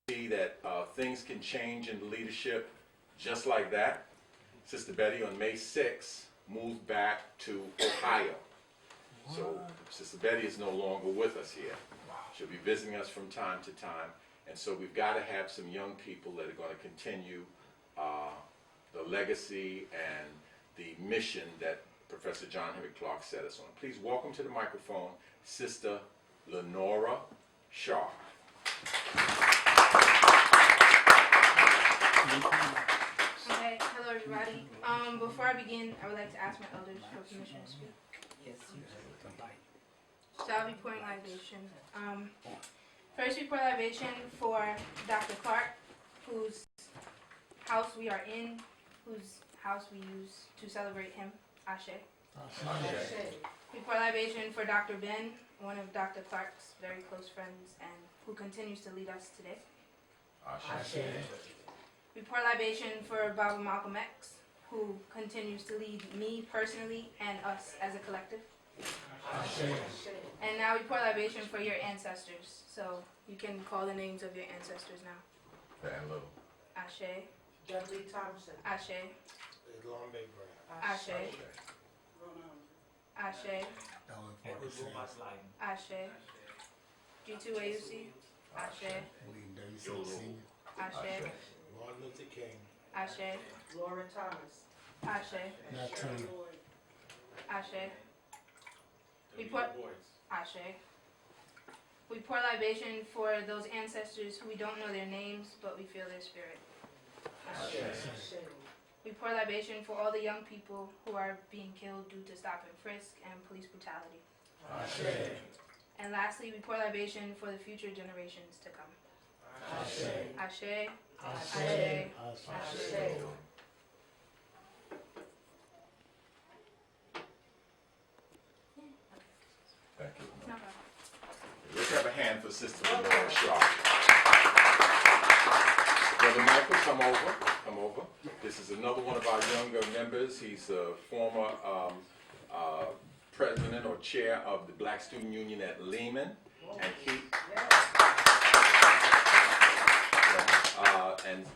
see that things can change in the leadership just like that. Sister Betty on May 6th moved back to Ohio. So Sister Betty is no longer with us here. She'll be visiting us from time to time. And so we've got to have some young people that are going to continue the legacy and the mission that Professor John Henry Clarke set us on. Please welcome to the microphone Sister Lenora Shaw. Okay, hello everybody. Before I begin, I would like to ask my elders for permission to speak. Yes, you have the light. So I'll be pouring libation. First we pour libation for Dr. Clarke, whose house we are in, whose house we use to celebrate him. Ashe. We pour libation for Dr. Ben, one of Dr. Clarke's very close friends and who continues to lead us today. Ashe. We pour libation for Baba Malcolm X, who continues to lead me personally and us as a collective. And now we pour libation for your ancestors. So you can call the names of your ancestors now. Van Lou. Ashe. Dudley Thompson. Ashe. Lombe Brown. Ashe. Ashe. Edward Romas Lighton. Ashe. G2 AUC. Ashe. William Davidson Sr. Ashe. Martin Luther King. Ashe. Lauren Thomas. Ashe. Nat Turner. Ashe. We pour Ashe. We pour libation for those ancestors who we don't know their names, but we feel their spirit. Ashe. We pour libation for all the young people who are being killed due to stop and frisk and police brutality. Ashe. And lastly, we pour libation for the future generations to come. Ashe. Ashe. Ashe. Ashe. Thank you. No problem. Let's have a hand for Sister Lenora Shaw. Brother Michael, come over. Come over. This is another one of our younger members. He's a former president or chair of the Black Student Union at Lehman, and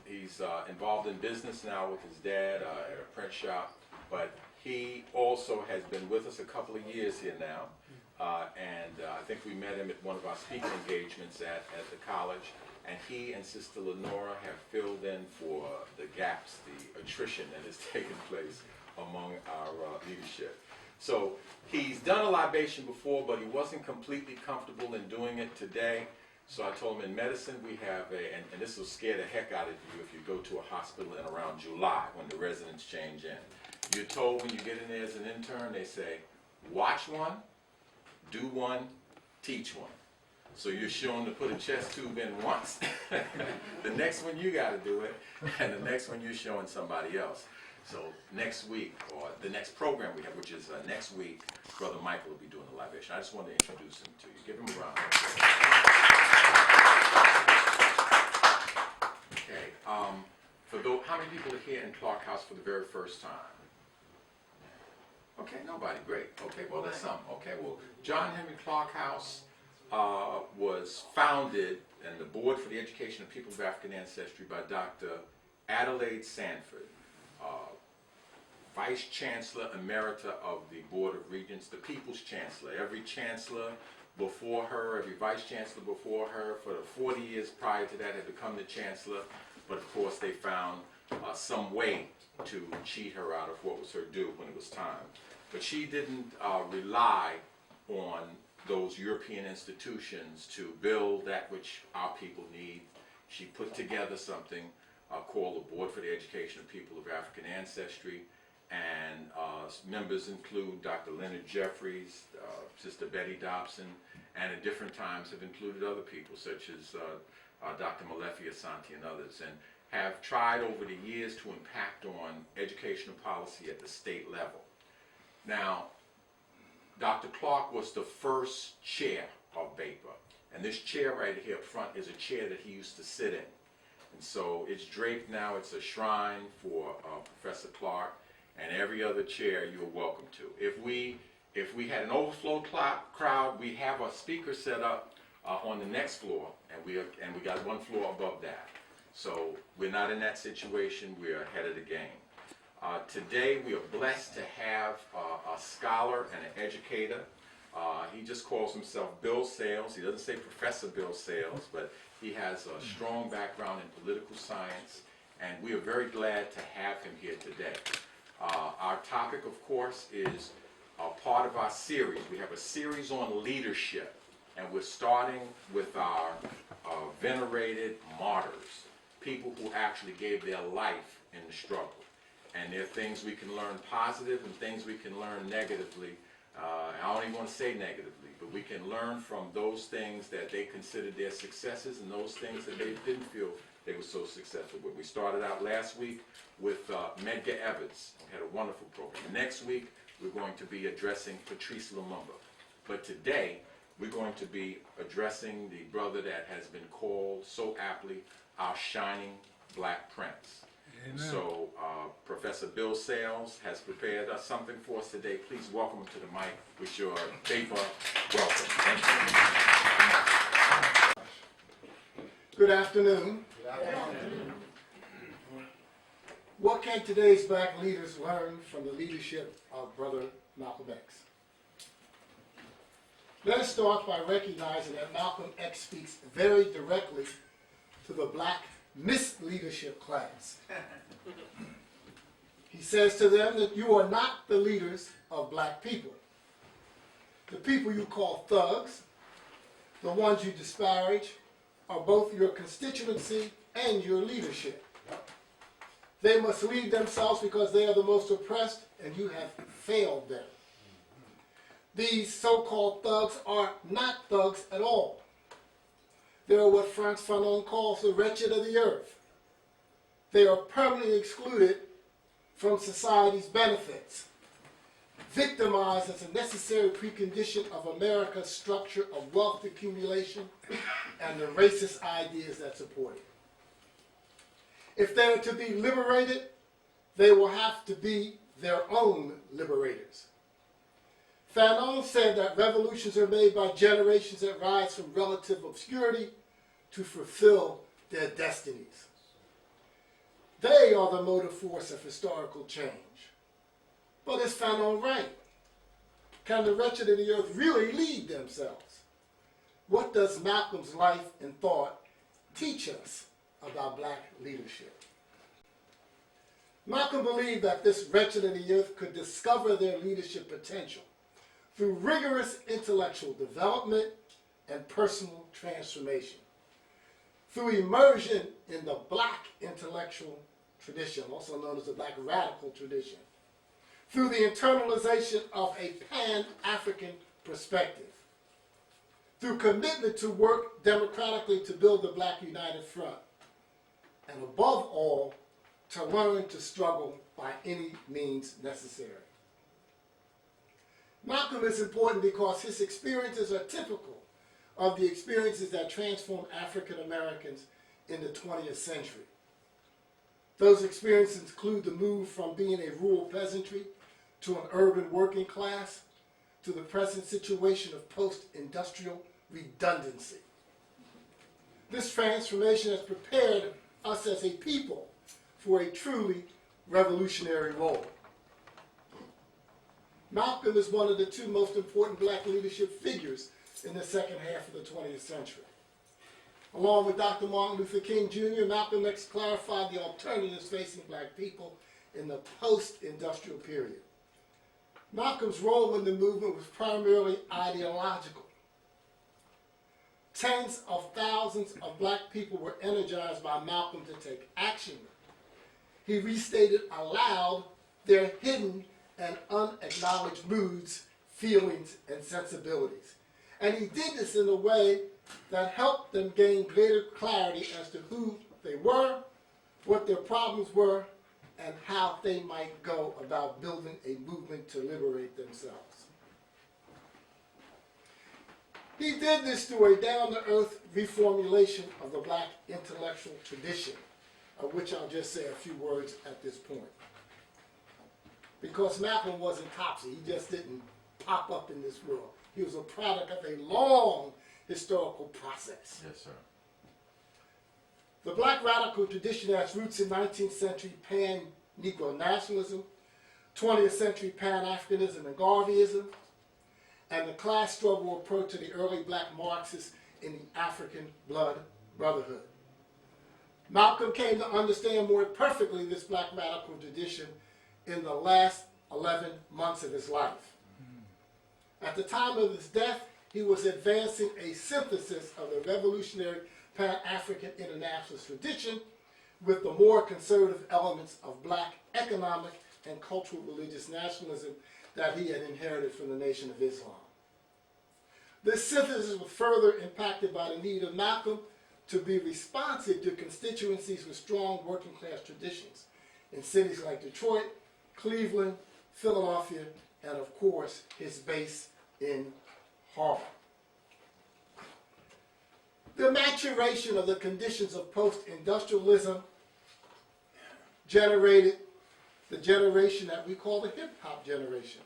he's involved in business now with his dad at a print shop. But he also has been with us a couple of years here now. And I think we met him at one of our speaking engagements at the college. And he and Sister Lenora have filled in for the gaps, the attrition that has taken place among our leadership. So he's done a libation before, but he wasn't completely comfortable in doing it today. So I told him in medicine we have and this will scare the heck out of you if you go to a hospital in around July when the residents change in. You're told when you get in there as an intern, they say, watch one, do one, teach one. So you're shown to put a chest tube in once. The next one you got to do it, and the next one you're showing somebody else. So next week, or the next program we have, which is next week, Brother Michael will be doing the libation. I just wanted to introduce him to you. Give him a round. Okay. For those, how many people are here in Clarke House for the very first time? Okay, nobody. Great. Okay, well, that's some. Okay, well, John Henry Clarke House was founded, and the Board for the Education of People of African Ancestry, by Dr. Adelaide Sanford, Vice Chancellor Emerita of the Board of Regents, the People's Chancellor. Every Chancellor before her, every Vice Chancellor before her, for the 40 years prior to that, had become the Chancellor, but of course they found some way to cheat her out of what was her due when it was time. But she didn't rely on those European institutions to build that which our people need. She put together something called the Board for the Education of People of African Ancestry, and members include Dr. Leonard Jeffries, Sister Betty Dobson, and at different times have included other people such as Dr. Malefi Asante and others, and have tried over the years to impact on educational policy at the state level. Now, Dr. Clarke was the first chair of BAPA, and this chair right here up front is a chair that he used to sit in. And so it's draped now, it's a shrine for Professor Clarke, and every other chair you're welcome to. If we had an overflow crowd, we have a speaker set up on the next floor, and we got one floor above that. So we're not in that situation. We are ahead of the game. Today we are blessed to have a scholar and an educator. He just calls himself Bill Sales. He doesn't say Professor Bill Sales, but he has a strong background in political science, and we are very glad to have him here today. Our topic, of course, is part of our series. We have a series on leadership, and we're starting with our venerated martyrs, people who actually gave their life in the struggle. And there are things we can learn positive and things we can learn negatively. I don't even want to say negatively, but we can learn from those things that they considered their successes and those things that they didn't feel they were so successful with. We started out last week with Medgar Evers. We had a wonderful program. Next week, we're going to be addressing Patrice Lumumba. But today, we're going to be addressing the brother that has been called so aptly our shining black prince. Amen. So Professor Bill Sales has prepared us something for us today. Please welcome him to the mic with your paper. Welcome. Thank you. Good afternoon. What can today's black leaders learn from the leadership of Brother Malcolm X? Let us start by recognizing that Malcolm X speaks very directly to the black misleadership class. He says to them that you are not the leaders of black people. The people you call thugs, the ones you disparage, are both your constituency and your leadership. They must lead themselves because they are the most oppressed, and you have failed them. These so-called thugs are not thugs at all. They are what Frantz Fanon calls the wretched of the earth. They are permanently excluded from society's benefits, victimized as a necessary precondition of America's structure of wealth accumulation and the racist ideas that support it. If they are to be liberated, they will have to be their own liberators. Fanon said that revolutions are made by generations that rise from relative obscurity to fulfill their destinies. They are the motive force of historical change. But is Fanon right? Can the wretched of the earth really lead themselves? What does Malcolm's life and thought teach us about black leadership? Malcolm believed that this wretched of the earth could discover their leadership potential through rigorous intellectual development and personal transformation, through immersion in the black intellectual tradition, also known as the black radical tradition, through the internalization of a pan-African perspective, through commitment to work democratically to build the Black United Front, and above all, to learn to struggle by any means necessary. Malcolm is important because his experiences are typical of the experiences that transformed African Americans in the 20th century. Those experiences include the move from being a rural peasantry to an urban working class to the present situation of post-industrial redundancy. This transformation has prepared us as a people for a truly revolutionary role. Malcolm is one of the two most important black leadership figures in the second half of the 20th century. Along with Dr. Martin Luther King Jr., Malcolm X clarified the alternatives facing black people in the post-industrial period. Malcolm's role in the movement was primarily ideological. Tens of thousands of black people were energized by Malcolm to take action. He restated aloud their hidden and unacknowledged moods, feelings, and sensibilities. And he did this in a way that helped them gain greater clarity as to who they were, what their problems were, and how they might go about building a movement to liberate themselves. He did this through a down-to-earth reformulation of the black intellectual tradition, of which I'll just say a few words at this point. Because Malcolm wasn't topsy, he just didn't pop up in this world. He was a product of a long historical process. Yes, sir. The black radical tradition has roots in 19th century pan-Negro nationalism, 20th century pan-Africanism and Garveyism, and the class struggle approach to the early black Marxists in the African blood brotherhood. Malcolm came to understand more perfectly this black radical tradition in the last 11 months of his life. At the time of his death, he was advancing a synthesis of the revolutionary Pan-African internationalist tradition with the more conservative elements of black economic and cultural religious nationalism that he had inherited from the Nation of Islam. This synthesis was further impacted by the need of Malcolm to be responsive to constituencies with strong working class traditions in cities like Detroit, Cleveland, Philadelphia, and of course his base in Harlem. The maturation of the conditions of post-industrialism generated the generation that we call the hip-hop generation.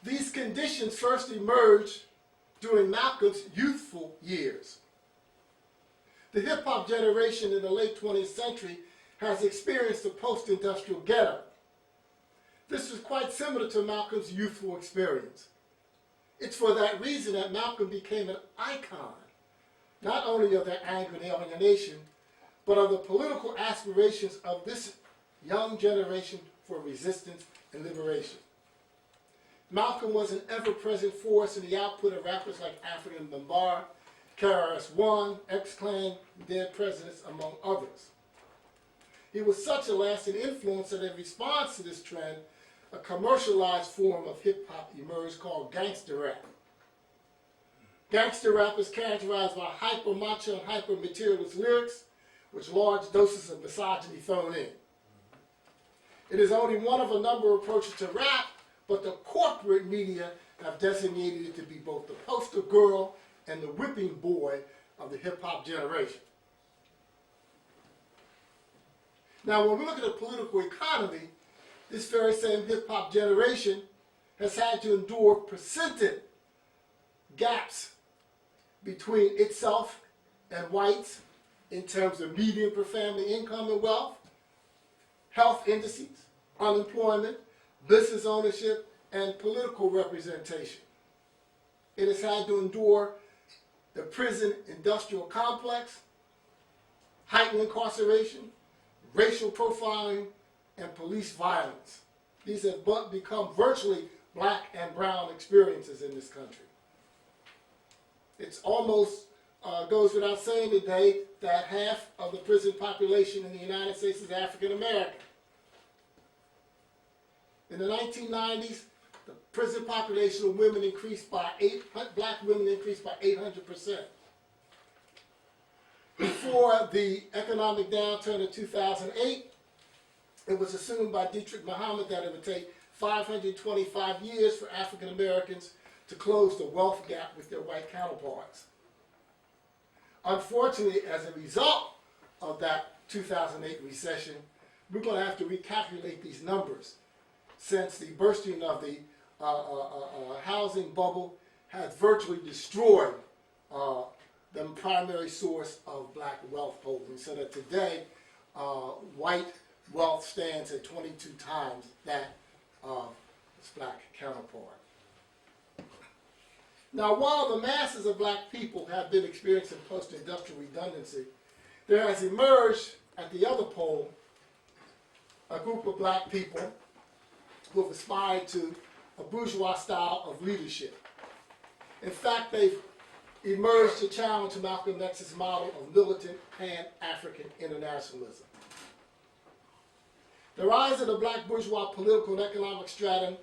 These conditions first emerged during Malcolm's youthful years. The hip-hop generation in the late 20th century has experienced the post-industrial ghetto. This was quite similar to Malcolm's youthful experience. It's for that reason that Malcolm became an icon, not only of their anger and alienation, but of the political aspirations of this young generation for resistance and liberation. Malcolm was an ever-present force in the output of rappers like African Bambaataa, KRS-One, X-Clan, Dead Presidents, among others. He was such a lasting influence that in response to this trend, a commercialized form of hip-hop emerged called gangster rap. Gangster rap is characterized by hyper-macho and hyper-materialist lyrics with large doses of misogyny thrown in. It is only one of a number of approaches to rap, but the corporate media have designated it to be both the poster girl and the whipping boy of the hip-hop generation. Now, when we look at the political economy, this very same hip-hop generation has had to endure persistent gaps between itself and whites in terms of median per family income and wealth, health indices, unemployment, business ownership, and political representation. It has had to endure the prison industrial complex, heightened incarceration, racial profiling, and police violence. These have become virtually black and brown experiences in this country. It's almost goes without saying today that half of the prison population in the United States is African American. In the 1990s, the prison population of women increased by black women increased by 800%. Before the economic downturn of 2008, it was assumed by Dietrich Muhammad that it would take 525 years for African Americans to close the wealth gap with their white counterparts. Unfortunately, as a result of that 2008 recession, we're going to have to recalculate these numbers, since the bursting of the housing bubble has virtually destroyed the primary source of black wealth holding, so that today white wealth stands at 22 times that of its black counterpart. Now, while the masses of black people have been experiencing post-industrial redundancy, there has emerged at the other pole a group of black people who have aspired to a bourgeois style of leadership. In fact, they've emerged to challenge Malcolm X's model of militant Pan-African internationalism. The rise of the black bourgeois political and economic stratum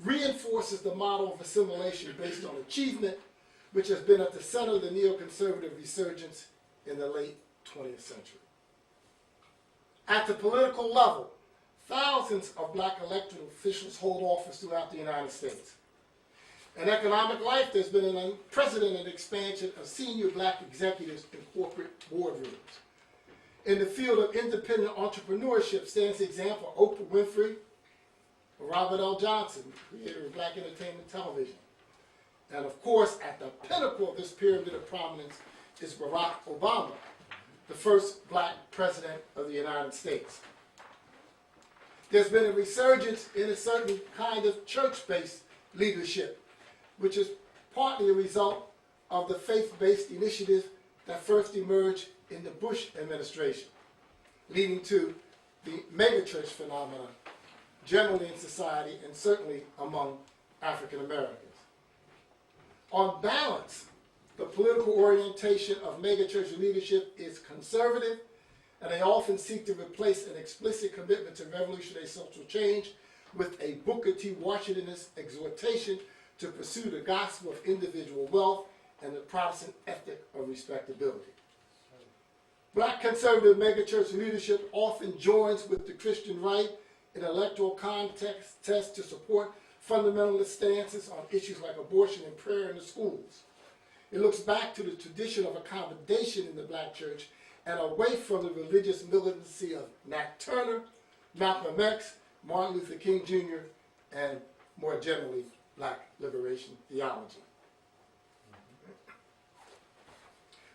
reinforces the model of assimilation based on achievement, which has been at the center of the neoconservative resurgence in the late 20th century. At the political level, thousands of black elected officials hold office throughout the United States. In economic life, there's been an unprecedented expansion of senior black executives in corporate boardrooms. In the field of independent entrepreneurship stands the example of Oprah Winfrey, Robert L. Johnson, creator of black entertainment television. And of course, at the pinnacle of this pyramid of prominence is Barack Obama, the first black president of the United States. There's been a resurgence in a certain kind of church-based leadership, which is partly a result of the faith-based initiative that first emerged in the Bush administration, leading to the megachurch phenomenon generally in society and certainly among African Americans. On balance, the political orientation of megachurch leadership is conservative, and they often seek to replace an explicit commitment to revolutionary social change with a Booker T. Washingtonist exhortation to pursue the gospel of individual wealth and the Protestant ethic of respectability. Black conservative megachurch leadership often joins with the Christian right in electoral context to support fundamentalist stances on issues like abortion and prayer in the schools. It looks back to the tradition of accommodation in the black church and away from the religious militancy of Nat Turner, Malcolm X, Martin Luther King Jr., and more generally, black liberation theology.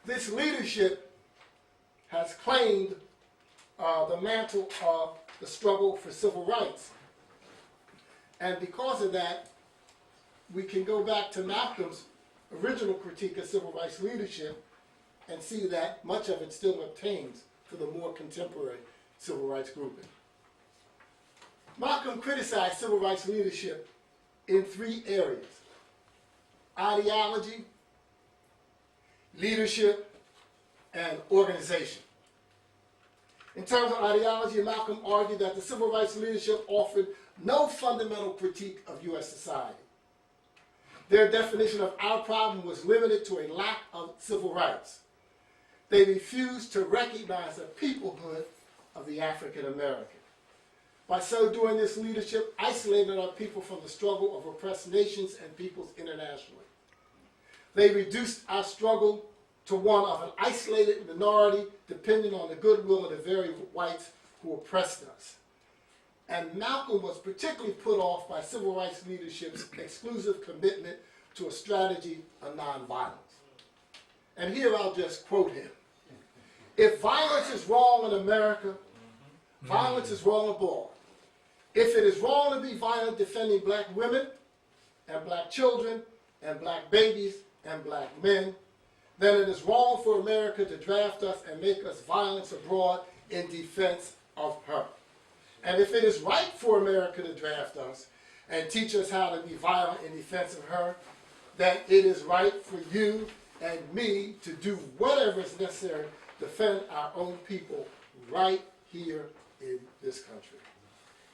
This leadership has claimed the mantle of the struggle for civil rights. And because of that, we can go back to Malcolm's original critique of civil rights leadership and see that much of it still obtains for the more contemporary civil rights grouping. Malcolm criticized civil rights leadership in three areas: ideology, leadership, and organization. In terms of ideology, Malcolm argued that the civil rights leadership offered no fundamental critique of U.S. society. Their definition of our problem was limited to a lack of civil rights. They refused to recognize the peoplehood of the African American. By so doing, this leadership isolated our people from the struggle of oppressed nations and peoples internationally. They reduced our struggle to one of an isolated minority depending on the goodwill of the very whites who oppressed us. And Malcolm was particularly put off by civil rights leadership's exclusive commitment to a strategy of nonviolence. And here I'll just quote him. If violence is wrong in America, violence is wrong abroad. If it is wrong to be violent defending black women and black children and black babies and black men, then it is wrong for America to draft us and make us violence abroad in defense of her. And if it is right for America to draft us and teach us how to be violent in defense of her, then it is right for you and me to do whatever is necessary to defend our own people right here in this country.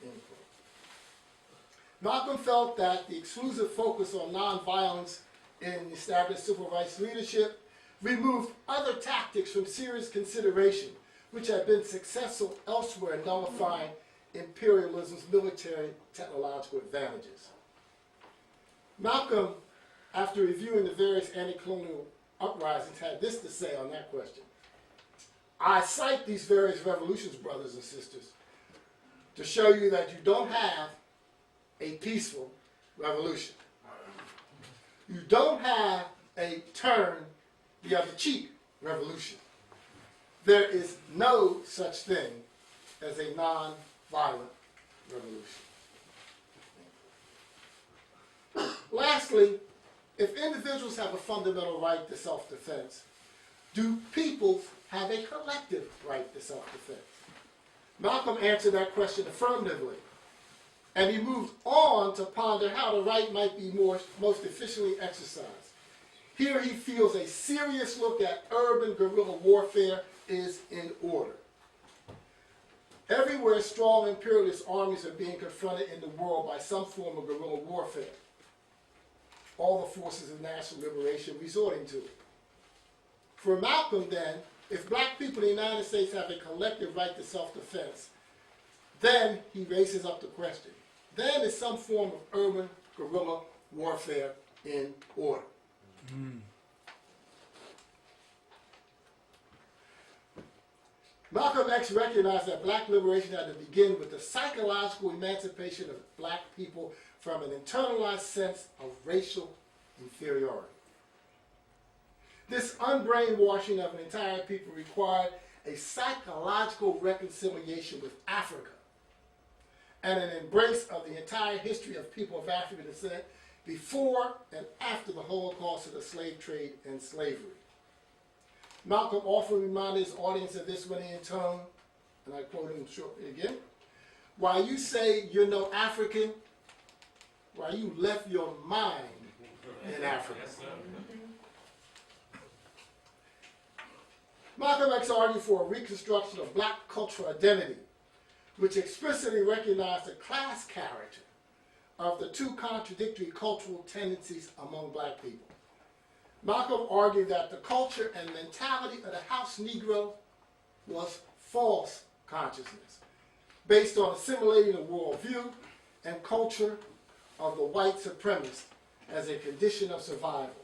End quote. Malcolm felt that the exclusive focus on nonviolence in established civil rights leadership removed other tactics from serious consideration, which had been successful elsewhere in nullifying imperialism's military technological advantages. Malcolm, after reviewing the various anti-colonial uprisings, had this to say on that question. I cite these various revolutions, brothers and sisters, to show you that you don't have a peaceful revolution. You don't have a turn the other cheek revolution. There is no such thing as a non-violent revolution. Lastly, if individuals have a fundamental right to self-defense, do peoples have a collective right to self-defense? Malcolm answered that question affirmatively, and he moved on to ponder how the right might be most efficiently exercised. Here he feels a serious look at urban guerrilla warfare is in order. Everywhere strong imperialist armies are being confronted in the world by some form of guerrilla warfare. All the forces of national liberation resorting to it. For Malcolm, then, if black people in the United States have a collective right to self-defense, then he raises up the question. Then is some form of urban guerrilla warfare in order? Malcolm X recognized that black liberation had to begin with the psychological emancipation of black people from an internalized sense of racial inferiority. This unbrainwashing of an entire people required a psychological reconciliation with Africa and an embrace of the entire history of people of African descent before and after the Holocaust of the slave trade and slavery. Malcolm often reminded his audience of this when he intoned, and I quote him shortly again, "While you say you're no African, while you left your mind in Africa." Malcolm X argued for a reconstruction of black cultural identity, which explicitly recognized the class character of the two contradictory cultural tendencies among black people. Malcolm argued that the culture and mentality of the house Negro was false consciousness, based on assimilating the worldview and culture of the white supremacist as a condition of survival.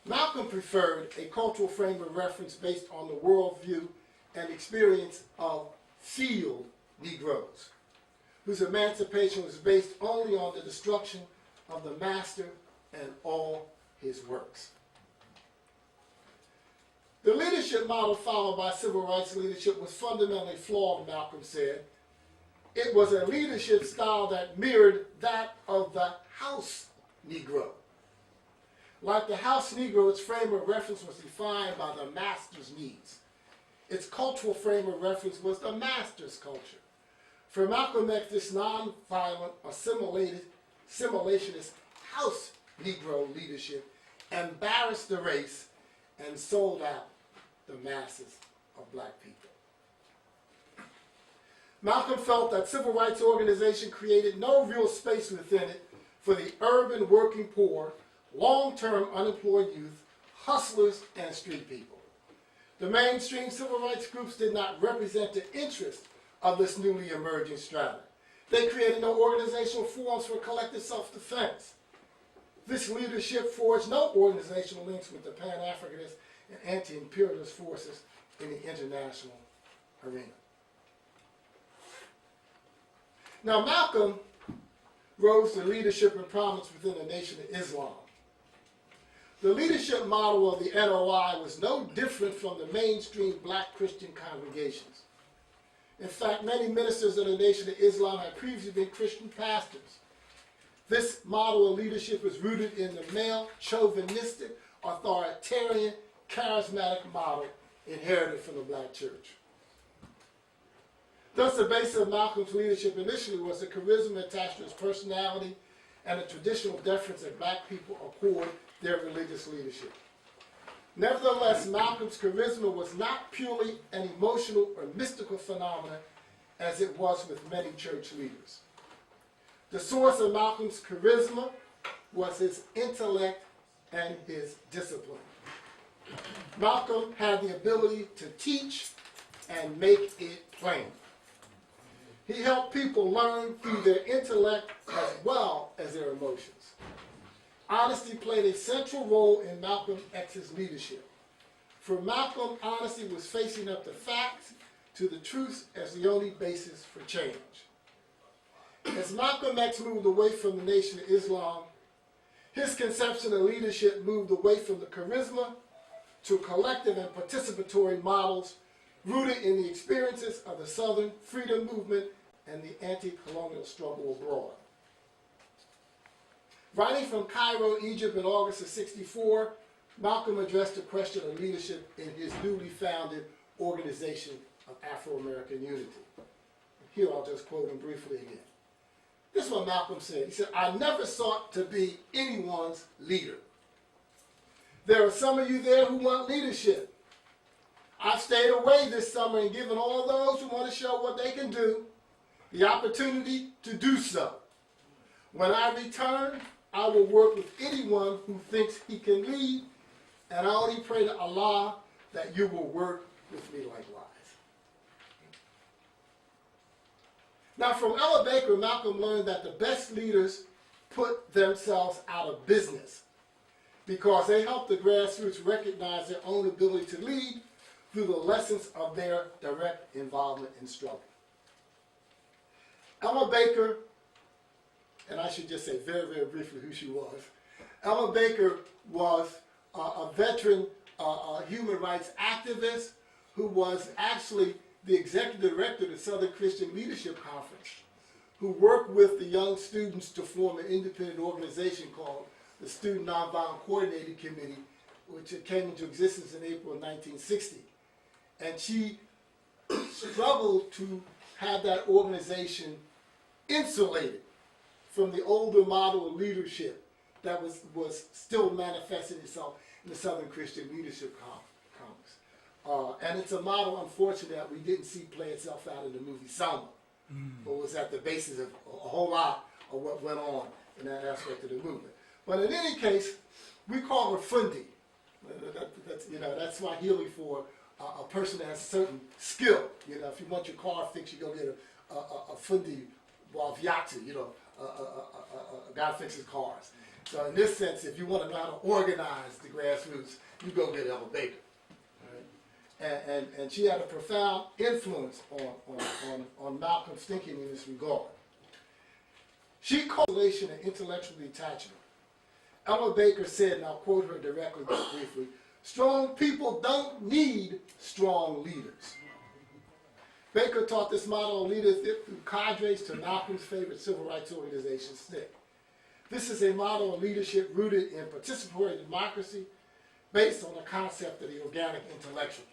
Malcolm preferred a cultural frame of reference based on the worldview and experience of field Negroes, whose emancipation was based only on the destruction of the master and all his works. The leadership model followed by civil rights leadership was fundamentally flawed, Malcolm said. It was a leadership style that mirrored that of the house Negro. Like the house Negro, its frame of reference was defined by the master's needs. Its cultural frame of reference was the master's culture. For Malcolm X, this nonviolent, assimilationist house Negro leadership embarrassed the race and sold out the masses of black people. Malcolm felt that civil rights organization created no real space within it for the urban working poor, long-term unemployed youth, hustlers, and street people. The mainstream civil rights groups did not represent the interests of this newly emerging strata. They created no organizational forums for collective self-defense. This leadership forged no organizational links with the Pan-Africanist and anti-imperialist forces in the international arena. Now, Malcolm rose to leadership and prominence within the Nation of Islam. The leadership model of the NOI was no different from the mainstream black Christian congregations. In fact, many ministers of the Nation of Islam had previously been Christian pastors. This model of leadership is rooted in the male, chauvinistic, authoritarian, charismatic model inherited from the black church. Thus, the basis of Malcolm's leadership initially was the charisma attached to his personality and the traditional deference that black people accord their religious leadership. Nevertheless, Malcolm's charisma was not purely an emotional or mystical phenomenon as it was with many church leaders. The source of Malcolm's charisma was his intellect and his discipline. Malcolm had the ability to teach and make it plain. He helped people learn through their intellect as well as their emotions. Honesty played a central role in Malcolm X's leadership. For Malcolm, honesty was facing up to facts, to the truth as the only basis for change. As Malcolm X moved away from the Nation of Islam, his conception of leadership moved away from the charisma to collective and participatory models rooted in the experiences of the Southern freedom movement and the anti-colonial struggle abroad. Writing from Cairo, Egypt in August of '64, Malcolm addressed the question of leadership in his newly founded Organization of Afro-American Unity. Here I'll just quote him briefly again. This is what Malcolm said. He said, "I never sought to be anyone's leader. There are some of you there who want leadership. I've stayed away this summer and given all those who want to show what they can do the opportunity to do so. When I return, I will work with anyone who thinks he can lead, and I only pray to Allah that you will work with me likewise." Now, from Ella Baker, Malcolm learned that the best leaders put themselves out of business because they help the grassroots recognize their own ability to lead through the lessons of their direct involvement in struggle. Ella Baker, and I should just say very, very briefly who she was. Ella Baker was a veteran human rights activist who was actually the executive director of the Southern Christian Leadership Conference, who worked with the young students to form an independent organization called the Student Nonviolent Coordinating Committee, which came into existence in April of 1960. And she struggled to have that organization insulated from the older model of leadership that was still manifesting itself in the Southern Christian Leadership Conference. And it's a model, unfortunately, that we didn't see play itself out in the movie Selma, but was at the basis of a whole lot of what went on in that aspect of the movement. But in any case, we call her Fundi. That's Swahili for a person that has a certain skill. If you want your car fixed, you go get a Fundi wa viatu, a guy fixes cars. So in this sense, if you want to know how to organize the grassroots, you go get Ella Baker. Right? And she had a profound influence on Malcolm's thinking in this regard. She called isolation and intellectual detachment. Ella Baker said, and I'll quote her directly but briefly, "Strong people don't need strong leaders." Baker taught this model of leadership through cadres to Malcolm's favorite civil rights organization, SNCC. This is a model of leadership rooted in participatory democracy based on the concept of the organic intellectual.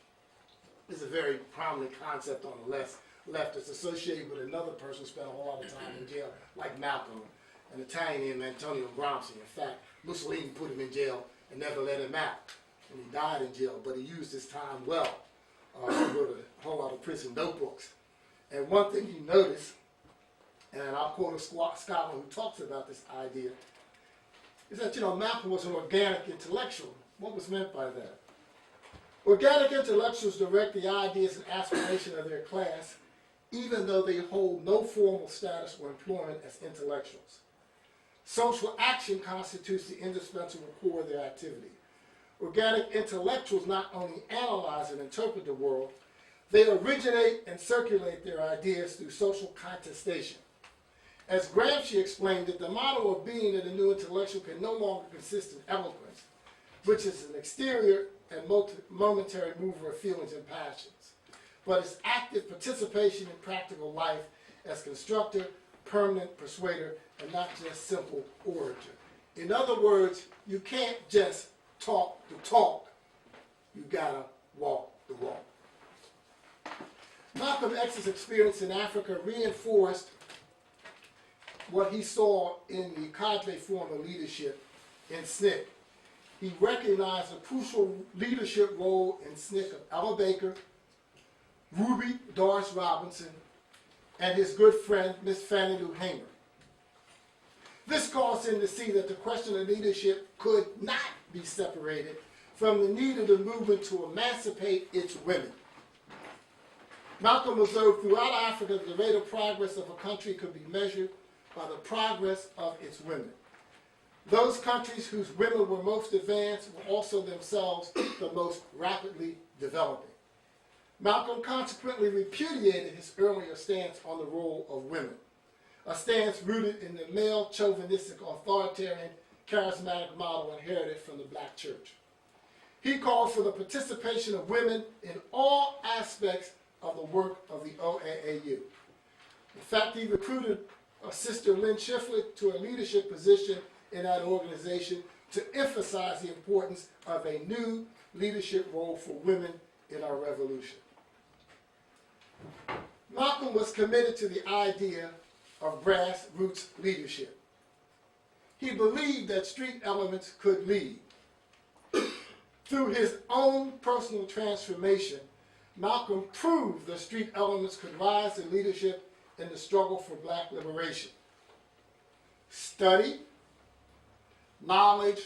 This is a very prominent concept on the left that's associated with another person who spent a whole lot of time in jail, like Malcolm, an Italian named Antonio Gramsci. In fact, Mussolini put him in jail and never let him out. And he died in jail, but he used his time well. He wrote a whole lot of prison notebooks. And one thing you notice, and I'll quote a scholar who talks about this idea, is that, Malcolm was an organic intellectual. What was meant by that? Organic intellectuals direct the ideas and aspirations of their class, even though they hold no formal status or employment as intellectuals. Social action constitutes the indispensable core of their activity. Organic intellectuals not only analyze and interpret the world, they originate and circulate their ideas through social contestation. As Gramsci explained it, the model of being of the new intellectual can no longer consist in eloquence, which is an exterior and momentary mover of feelings and passions, but its active participation in practical life as constructor, permanent persuader, and not just simple orator. In other words, you can't just talk the talk, you gotta walk the walk. Malcolm X's experience in Africa reinforced what he saw in the cadre form of leadership in SNCC. He recognized a crucial leadership role in SNCC of Ella Baker, Ruby Doris Robinson, and his good friend, Miss Fannie Lou Hamer. This caused him to see that the question of leadership could not be separated from the need of the movement to emancipate its women. Malcolm observed throughout Africa that the rate of progress of a country could be measured by the progress of its women. Those countries whose women were most advanced were also themselves the most rapidly developing. Malcolm consequently repudiated his earlier stance on the role of women, a stance rooted in the male chauvinistic authoritarian charismatic model inherited from the black church. He called for the participation of women in all aspects of the work of the OAAU. In fact, he recruited Sister Lynn Shiflett to a leadership position in that organization to emphasize the importance of a new leadership role for women in our revolution. Malcolm was committed to the idea of grassroots leadership. He believed that street elements could lead. Through his own personal transformation, Malcolm proved that street elements could rise to leadership in the struggle for black liberation. Study, knowledge,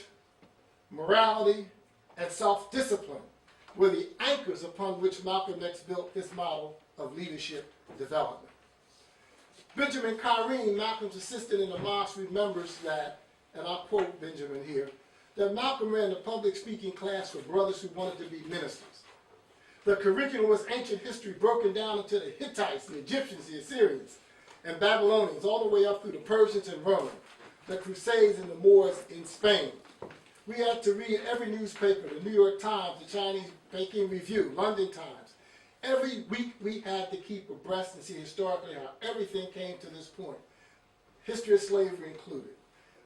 morality, and self-discipline were the anchors upon which Malcolm X built his model of leadership development. Benjamin Kyrene, Malcolm's assistant in the mosque, remembers that, and I'll quote Benjamin here, that Malcolm ran a public speaking class for brothers who wanted to be ministers. The curriculum was ancient history broken down into the Hittites, the Egyptians, the Assyrians, and Babylonians, all the way up through the Persians and Romans, the Crusades and the Moors in Spain. We had to read every newspaper, the New York Times, the Chinese Peking Review, London Times, Every week we had to keep abreast and see historically how everything came to this point, history of slavery included.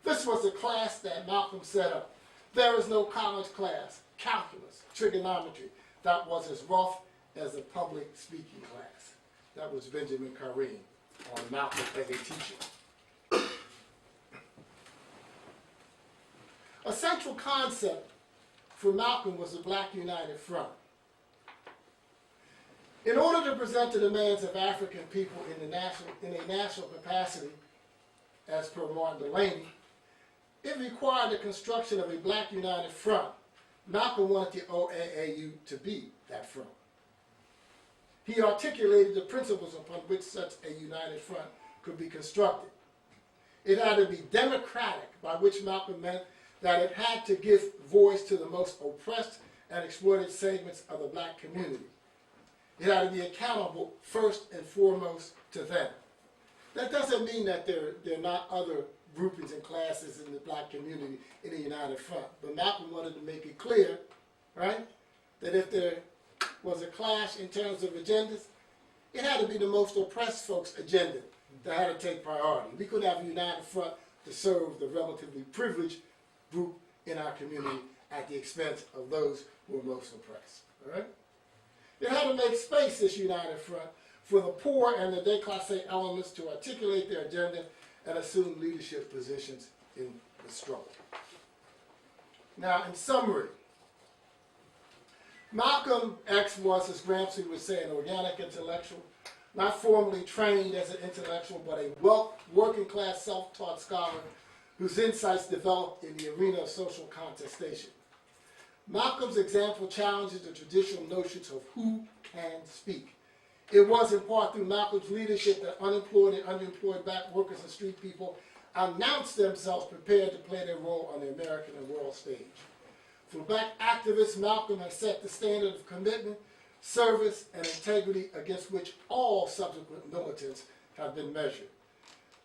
This was the class that Malcolm set up. There is no college class, calculus, trigonometry, that was as rough as a public speaking class. That was Benjamin Kareem on Malcolm as a teacher. A central concept for Malcolm was the Black United Front. In order to present the demands of African people in a national capacity, as per Martin Delany, it required the construction of a Black United Front. Malcolm wanted the OAAU to be that front. He articulated the principles upon which such a united front could be constructed. It had to be democratic, by which Malcolm meant that it had to give voice to the most oppressed and exploited segments of the black community. It had to be accountable first and foremost to them. That doesn't mean that there are not other groupings and classes in the black community in a united front. But Malcolm wanted to make it clear, right, that if there was a clash in terms of agendas, it had to be the most oppressed folks' agenda that had to take priority. We couldn't have a united front to serve the relatively privileged group in our community at the expense of those who were most oppressed. All right? It had to make space, this united front, for the poor and the déclassé elements to articulate their agenda and assume leadership positions in the struggle. Now, in summary, Malcolm X was, as Gramsci would say, an organic intellectual, not formally trained as an intellectual, but a working-class, self-taught scholar whose insights developed in the arena of social contestation. Malcolm's example challenges the traditional notions of who can speak. It was in part through Malcolm's leadership that unemployed and underemployed black workers and street people announced themselves prepared to play their role on the American and world stage. For black activists, Malcolm has set the standard of commitment, service, and integrity against which all subsequent militants have been measured.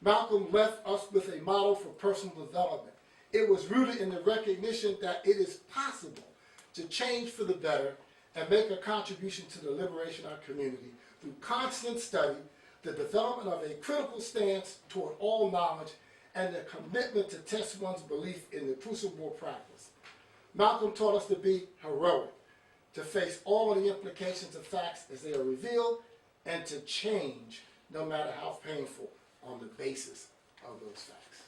Malcolm left us with a model for personal development. It was rooted in the recognition that it is possible to change for the better and make a contribution to the liberation of our community through constant study, the development of a critical stance toward all knowledge, and the commitment to test one's belief in the crucible of practice. Malcolm taught us to be heroic, to face all of the implications of facts as they are revealed, and to change, no matter how painful, on the basis of those facts.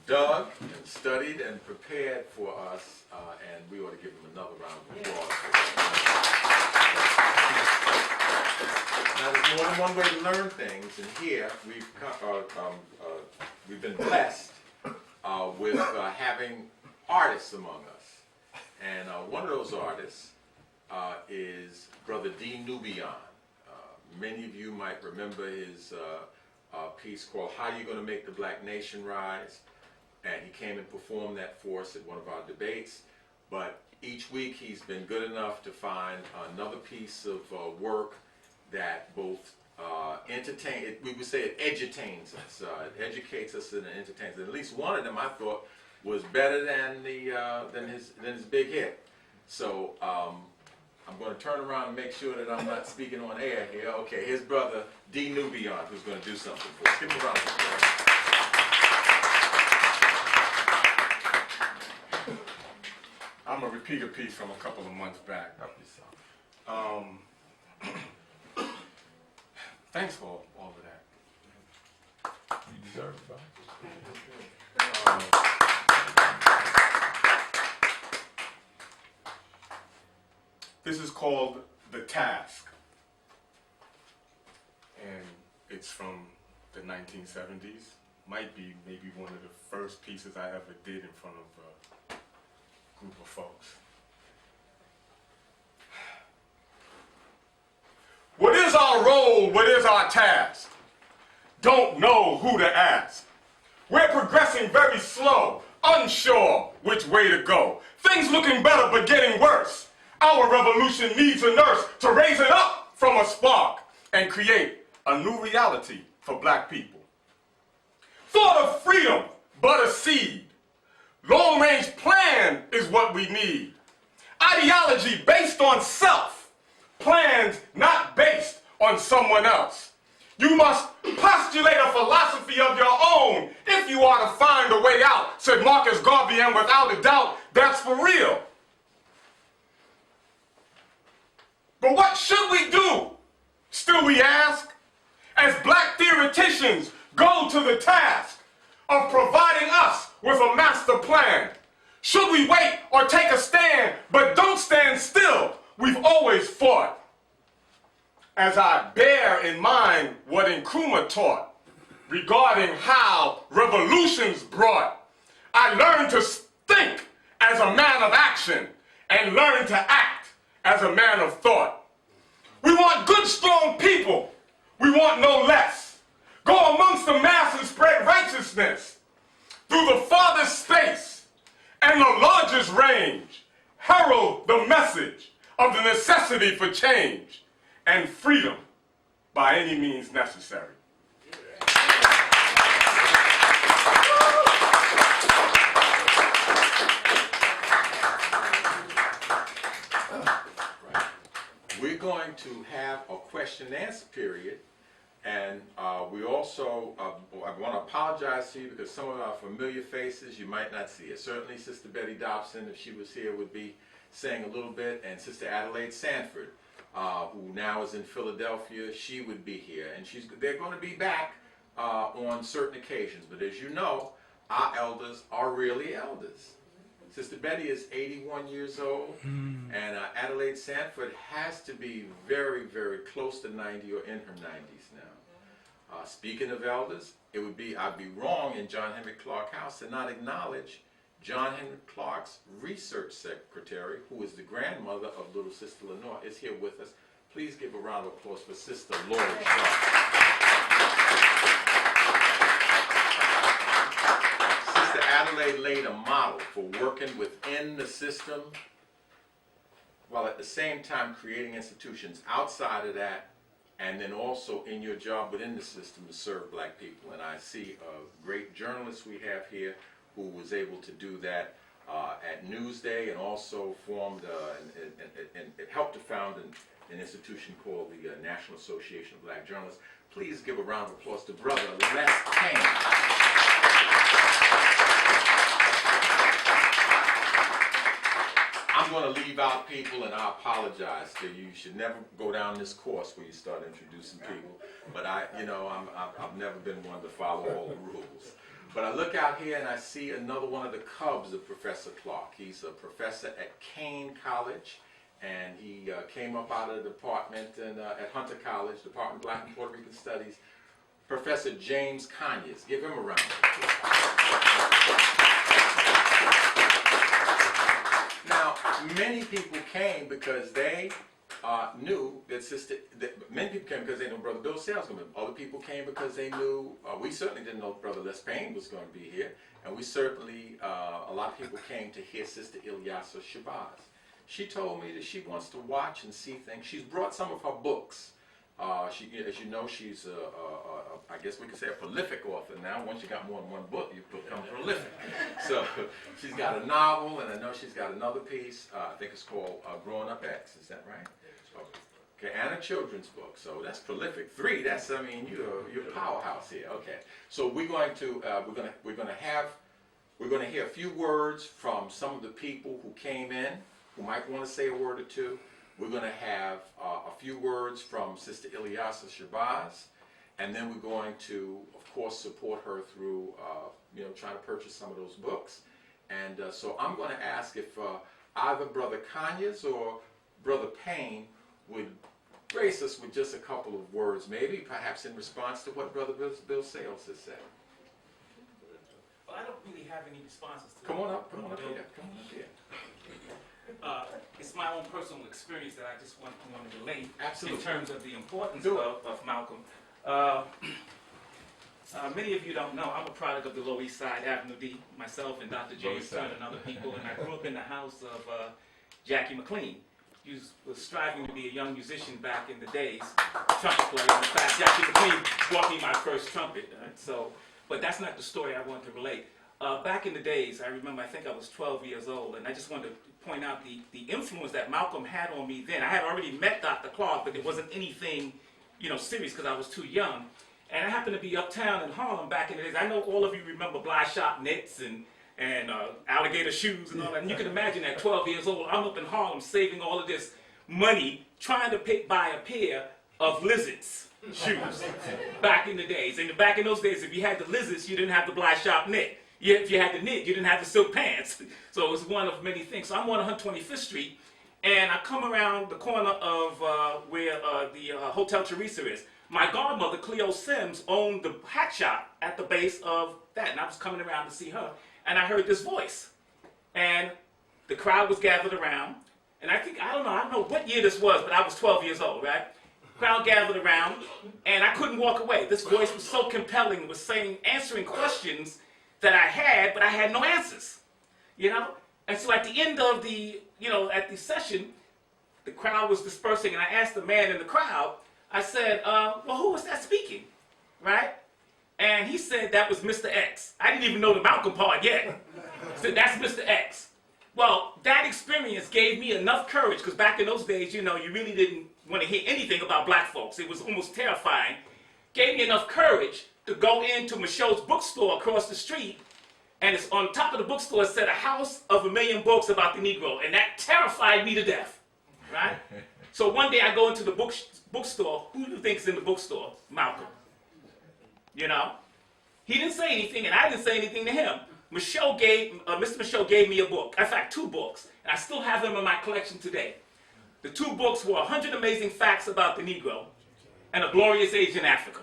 Dug and studied and prepared for us, and we ought to give him another round of applause. Now, there's more than one way to learn things, and here we've been blessed with having artists among us. And one of those artists is Brother D. Nubian. Many of you might remember his piece called How You Gonna Make the Black Nation Rise? And he came and performed that for us at one of our debates. But each week he's been good enough to find another piece of work that both we would say it edutains us, it educates us and it entertains us. At least one of them I thought was better than his big hit. So I'm going to turn around and make sure that I'm not speaking on air here. Okay, here's Brother D. Nubian, who's going to do something for us. Give him a round of applause. I'm going to repeat a piece from a couple of months back. Thanks for all of that. You deserve it, bro. This is called The Task, and it's from the 1970s. Might be maybe one of the first pieces I ever did in front of a group of folks. What is our role? What is our task? Don't know who to ask. We're progressing very slow, unsure which way to go. Things looking better but getting worse. Our revolution needs a nurse to raise it up from a spark and create a new reality for black people. Thought of freedom, but a seed. Long-range plan is what we need. Ideology based on self. Plans not based on someone else. You must postulate a philosophy of your own if you are to find a way out, said Marcus Garvey, and without a doubt, that's for real. But what should we do? Still we ask, as black theoreticians go to the task of providing us with a master plan. Should we wait or take a stand, but don't stand still? We've always fought. As I bear in mind what Nkrumah taught regarding how revolutions brought, I learned to think as a man of action and learn to act as a man of thought. We want good, strong people. We want no less. Go amongst the masses, spread righteousness through the farthest space and the largest range. Herald the message of the necessity for change and freedom by any means necessary. We're going to have a question and answer period, and we also, I want to apologize to you because some of our familiar faces you might not see it. Certainly Sister Betty Dobson, if she was here, would be saying a little bit, and Sister Adelaide Sanford, who now is in Philadelphia, she would be here, and they're going to be back on certain occasions. But as you know, our elders are really elders. Sister Betty is 81 years old, and Adelaide Sanford has to be very, very close to 90 or in her 90s now. Speaking of elders, I'd be wrong in John Henry Clarke House to not acknowledge John Henry Clarke's research secretary, who is the grandmother of little Sister Lenore, is here with us. Please give a round of applause for Sister Laura Clarke. Sister Adelaide laid a model for working within the system, while at the same time creating institutions outside of that, and then also in your job within the system to serve black people. And I see a great journalist we have here who was able to do that at Newsday, and also formed and helped to found an institution called the National Association of Black Journalists. Please give a round of applause to Brother Les Payne. I'm going to leave out people, and I apologize to you. You should never go down this course where you start introducing people. But I've never been one to follow all the rules. But I look out here and I see another one of the cubs of Professor Clarke. He's a professor at Kane College, and he came up out of the department at Hunter College, Department of Black and Puerto Rican Studies, Professor James Conyers. Give him a round of applause. Now, many people came because they knew that many people came because they knew Brother Bill Sales was going to be. Other people came because they knew, we certainly didn't know Brother Les Payne was going to be here, and we certainly, a lot of people came to hear Sister Ilyasah Shabazz. She told me that she wants to watch and see things. She's brought some of her books. As you know, she's, I guess we could say a prolific author now. Once you got more than one book, you become prolific. So she's got a novel, and I know she's got another piece. I think it's called Growing Up X. Is that right? Okay, and a children's book. So that's prolific. 3. That's, I mean, you're a powerhouse here. Okay. So we're going to hear a few words from some of the people who came in, who might want to say a word or two. We're going to have a few words from Sister Ilyasah Shabazz, and then we're going to, of course, support her through, trying to purchase some of those books. And so I'm going to ask if either Brother Conyers or Brother Payne would grace us with just a couple of words, maybe perhaps in response to what Brother Bill Sales has said. Well, I don't really have any responses to Come that. on up here. It's my own personal experience that I just want to relate. Absolutely. In terms of the importance Do it. of Malcolm. Many of you don't know, I'm a product of the Lower East Side, Avenue D, myself and Dr. James Turner and other people, and I grew up in the house of Jackie McLean. He was striving to be a young musician back in the days, trumpet player. In fact, Jackie McLean bought me my first trumpet. Right? But that's not the story I want to relate. back in the days, I remember, I think I was 12 years old, and I just wanted to point out the influence that Malcolm had on me then. I had already met Dr. Clarke, but it wasn't anything, serious because I was too young. And I happened to be uptown in Harlem back in the days. I know all of you remember Bly Shop knits and alligator shoes and all that. And you can imagine at 12 years old, I'm up in Harlem saving all of this money trying to buy a pair of lizards shoes back in the days. And back in those days, if you had the lizards, you didn't have the Bly Shop knit. If you had the knit, you didn't have the silk pants. So it was one of many things. So I'm on 125th Street, and I come around the corner of where the Hotel Teresa is. My godmother, Cleo Sims, owned the hat shop at the base of that, and I was coming around to see her, and I heard this voice. And the crowd was gathered around, and I don't know what year this was, but I was 12 years old, right? Crowd gathered around, and I couldn't walk away. This voice was so compelling, was answering questions that I had, but I had no answers, And so at the end of the, at the session, the crowd was dispersing, and I asked the man in the crowd, I said, well, who was that speaking, right? And he said that was Mr. X. I didn't even know the Malcolm part yet. I said, that's Mr. X. Well, that experience gave me enough courage, because back in those days, you really didn't want to hear anything about black folks. It was almost terrifying. Gave me enough courage to go into Michaud's bookstore across the street, and it's on top of the bookstore, it said, a house of 1,000,000 books about the Negro, and that terrified me to death, right? So one day I go into the bookstore. Who do you think's in the bookstore? Malcolm. He didn't say anything, and I didn't say anything to him. Mr. Michaud gave me a book. In fact, 2 books, and I still have them in my collection today. The 2 books were 100 Amazing Facts About the Negro and A Glorious Age in Africa.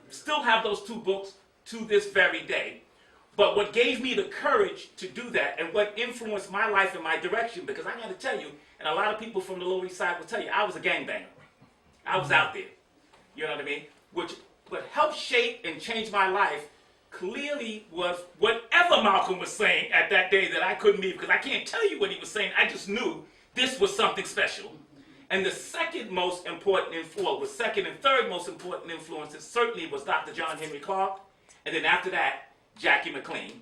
Still have those 2 books to this very day. But what gave me the courage to do that, and what influenced my life and my direction, because I got to tell you, and a lot of people from the Lower East Side will tell you, I was a gangbanger. I was out there. You know what I mean? What helped shape and change my life clearly was whatever Malcolm was saying at that day that I couldn't leave, because I can't tell you what he was saying. I just knew this was something special. And the second most important influence, second and third most important influences certainly was Dr. John Henry Clarke, and then after that, Jackie McLean.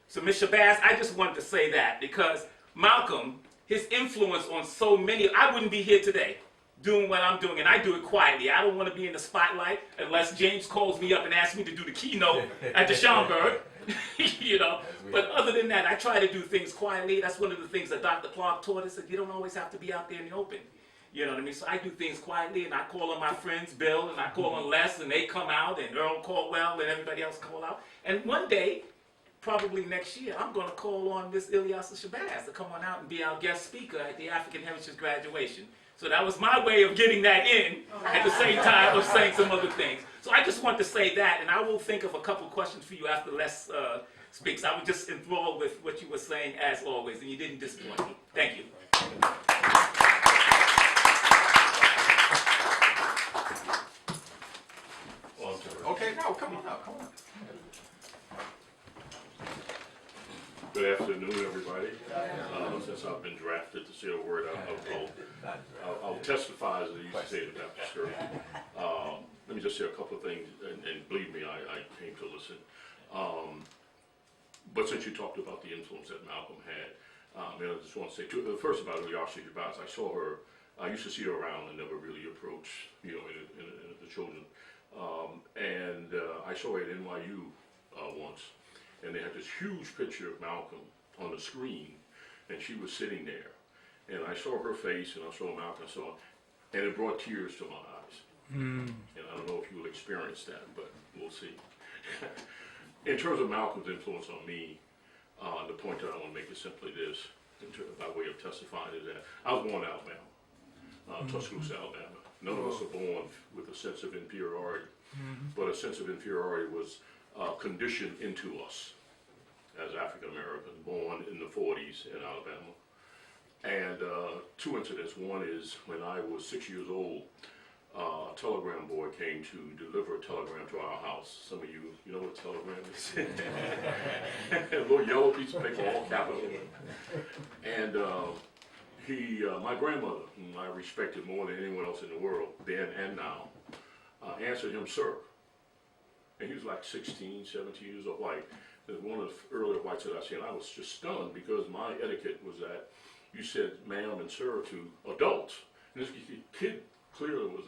So Ms. Shabazz, I just wanted to say that because Malcolm, his influence on so many, I wouldn't be here today doing what I'm doing, and I do it quietly. I don't want to be in the spotlight unless James calls me up and asks me to do the keynote at the Schomburg, But other than that, I try to do things quietly. That's one of the things that Dr. Clarke taught us, that you don't always have to be out there in the open. You know what I mean? So I do things quietly, and I call on my friends, Bill, and I call on Les, and they come out, and Earl Caldwell, and everybody else call out. And one day, probably next year, I'm going to call on Miss Ilyasah Shabazz to come on out and be our guest speaker at the African Heritage graduation. So that was my way of getting that in at the same time of saying some other things. So I just want to say that, and I will think of a couple questions for you after Les speaks. I was just enthralled with what you were saying, as always, and you didn't disappoint me. Thank you. Okay, no, come on. Good afternoon, everybody. Since I've been drafted to say a word, I'll testify, as they used to say in the Baptist Church. Let me just say a couple of things, and believe me, I came to listen. But since you talked about the influence that Malcolm had, I just want to say, first about Ilyasah Shabazz, I saw her, I used to see her around and never really approach, in the children. I saw her at NYU once, and they had this huge picture of Malcolm on the screen, and she was sitting there. And I saw her face, and I saw Malcolm, and it brought tears to my eyes. And I don't know if you will experience that, but we'll see. In terms of Malcolm's influence on me, the point that I want to make is simply this, by way of testifying, is that I was born in Alabama, Tuscaloosa, Alabama. None of us are born with a sense of inferiority, but a sense of inferiority was conditioned into us as African Americans, born in the 40s in Alabama. And 2 incidents. One is when I was 6 years old, a telegram boy came to deliver a telegram to our house. Some of you know what a telegram is? A little yellow piece of paper, all capital. And my grandmother, whom I respected more than anyone else in the world, then and now, answered him, sir. And he was like 16, 17 years old, like, one of the earlier whites that I seen, I was just stunned because my etiquette was that you said ma'am and sir to adults. And this kid clearly was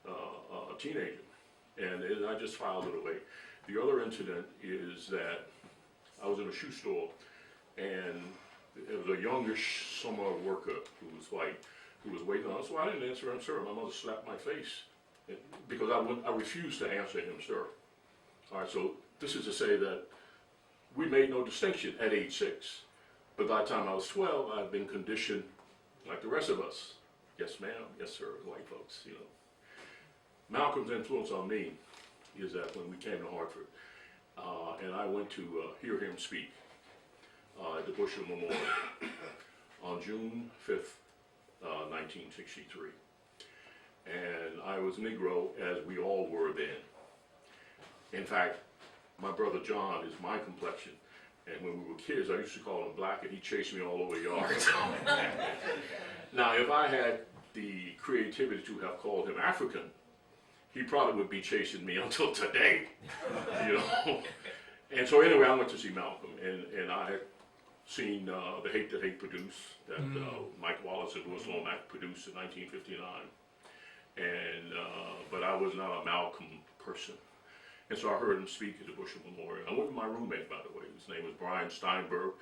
a teenager, and I just filed it away. The other incident is that I was in a shoe store, and there was a youngish summer worker who was white, who was waiting on us. So I didn't answer him, sir. My mother slapped my face because I refused to answer him, sir. All right, so this is to say that we made no distinction at age 6. But by the time I was 12, I'd been conditioned like the rest of us. Yes, ma'am. Yes, sir. White folks, you know. Malcolm's influence on me is that when we came to Hartford, and I went to hear him speak at the Bushel Memorial on June 5th, 1963. And I was Negro, as we all were then. In fact, my brother John is my complexion. And when we were kids, I used to call him black, and he chased me all over the yard. Now, if I had the creativity to have called him African, he probably would be chasing me until today, you know. And so anyway, I went to see Malcolm, and I had seen The Hate That Hate Produced, that Mike Wallace and Louis Lomax produced in 1959. And, but I was not a Malcolm person. And so I heard him speak at the Bushel Memorial. I went with my roommate, by the way. His name was Brian Steinberg.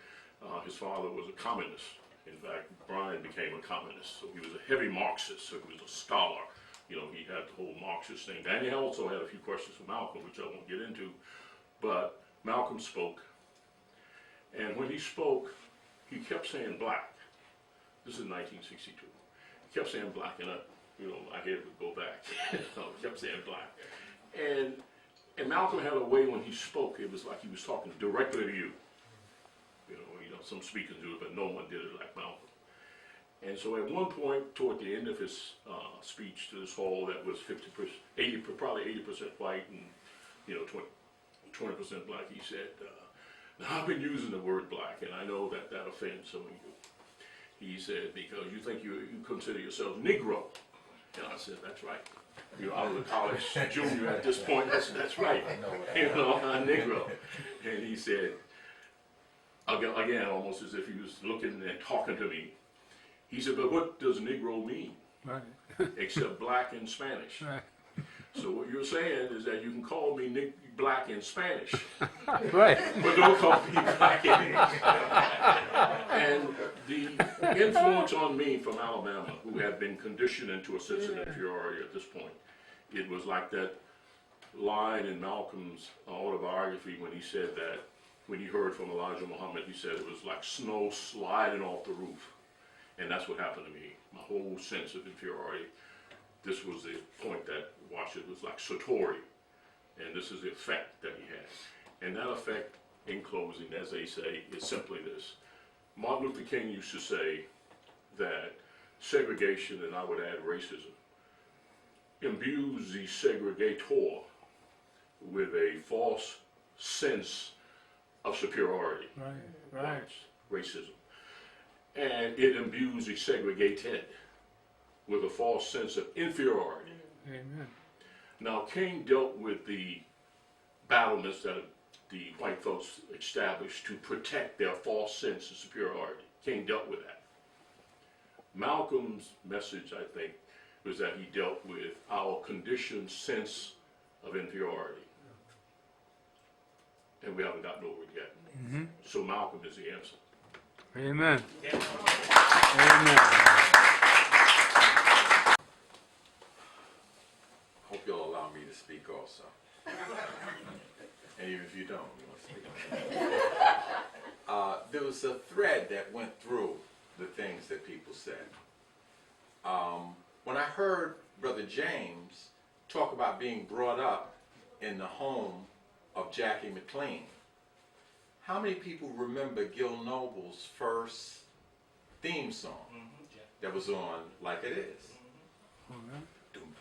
His father was a communist. In fact, Brian became a communist. So he was a heavy Marxist, so he was a scholar. You know, he had the whole Marxist thing. And he also had a few questions for Malcolm, which I won't get into. But Malcolm spoke. And when he spoke, he kept saying black. This is 1962. He kept saying black, and my head would go back. He kept saying black. And Malcolm had a way when he spoke, it was like he was talking directly to you. You know, some speakers do it, but no one did it like Malcolm. And so at one point, toward the end of his speech to this hall that was 50%, probably 80% white and 20% black, he said, now I've been using the word black, and I know that offends some of you. He said, because you think you consider yourself Negro. And I said, that's right. I was a college junior at this point. That's right. I'm Negro. And he said, again, almost as if he was looking and talking to me. He said, but what does Negro mean? Right. Except black in Spanish. Right. So what you're saying is that you can call me black in Spanish. Right. But don't call me black in English. And the influence on me from Alabama, who had been conditioned into a sense of inferiority at this point, it was like that line in Malcolm's autobiography when he said that, when he heard from Elijah Muhammad, he said it was like snow sliding off the roof. And that's what happened to me. My whole sense of inferiority. This was the point that Washington was like Satori. And this is the effect that he had. And that effect, in closing, as they say, is simply this. Martin Luther King used to say that segregation, and I would add racism, imbues the segregator with a false sense of superiority. Right. Right. Racism. And it imbues the segregated with a false sense of inferiority. Amen. Now, King dealt with the battlements that the white folks established to protect their false sense of superiority. King dealt with that. Malcolm's message, I think, was that he dealt with our conditioned sense of inferiority. And we haven't gotten over it yet. Mm-hmm. So Malcolm is the answer. Amen. Yeah. Amen. Hope you'll allow me to speak also. And even if you don't, you want to speak. There was a thread that went through the things that people said. When I heard Brother James talk about being brought up in the home of Jackie McLean, how many people remember Gil Noble's first theme song that was on Like It Is? Doom,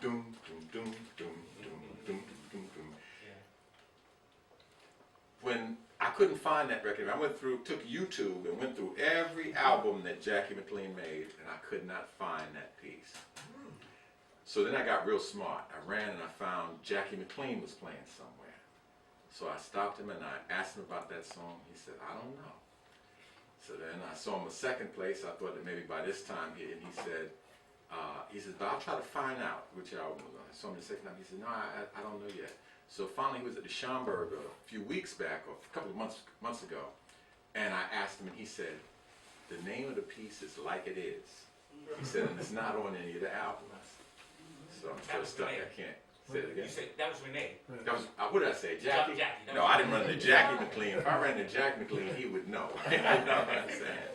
doom, doom, doom, doom, doom, doom, doom, doom. When I couldn't find that record, I took YouTube and went through every album that Jackie McLean made, and I could not find that piece. So then I got real smart. I ran and I found Jackie McLean was playing somewhere. So I stopped him and I asked him about that song. He said, I don't know. So then I saw him a second place. I thought that maybe by this time, and he said, but I'll try to find out which album was on. I saw him the second time. He said, no, I don't know yet. So finally he was at the Schomburg a few weeks back, or a couple of months ago, and I asked him, and he said, the name of the piece is Like It Is. He said, and it's not on any of the albums. So I'm still stuck. I can't say it again. You said that was Renee. That was, what did I say, Jackie? Jackie. No, I didn't run into Jackie McLean. If I ran into Jackie McLean, he would know. You know what I'm saying?